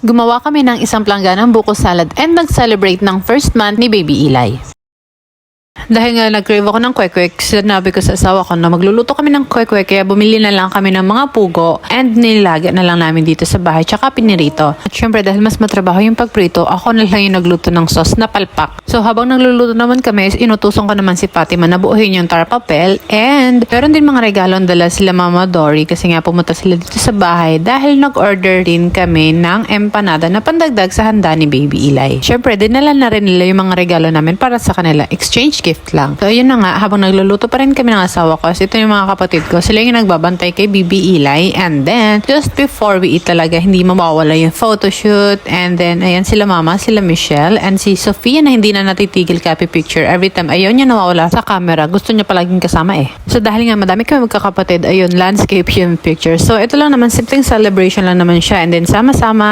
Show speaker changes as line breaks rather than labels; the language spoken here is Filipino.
Gumawa kami ng isang plangganang buko salad and nag-celebrate ng first month ni Baby Eli. Dahil nga nag-crave ako ng kwek-kwek, sinabi ko sa asawa ko na magluluto kami ng kwek-kwek kaya bumili na lang kami ng mga pugo and nilaga na lang namin dito sa bahay tsaka pinirito. At syempre dahil mas matrabaho yung pagprito, ako na lang yung nagluto ng sauce na palpak. So habang nagluluto naman kami, inutusan ko naman si Fatima na buuhin yung tar papel and meron din mga regalo ang dala sila Mama Dory kasi nga pumunta sila dito sa bahay dahil nag-order din kami ng empanada na pandagdag sa handa ni Baby Eli. Syempre dinala na rin nila yung mga regalo namin para sa kanila, exchange gift lang. So yun na nga, habang nagluluto pa rin kami ng asawa ko, ito yung mga kapatid ko, sila yung nagbabantay kay Baby Eli and then just before we eat talaga, hindi mawawala yung photoshoot and then ayan sila mama, sila Michelle and si Sofia na hindi na natitigil copy picture every time ayaw niya nawawala sa camera, gusto niya palaging kasama eh. So dahil nga madami kami magkakapatid, ayun landscape yung picture. So ito lang naman, simpleng celebration lang naman siya and then sama-sama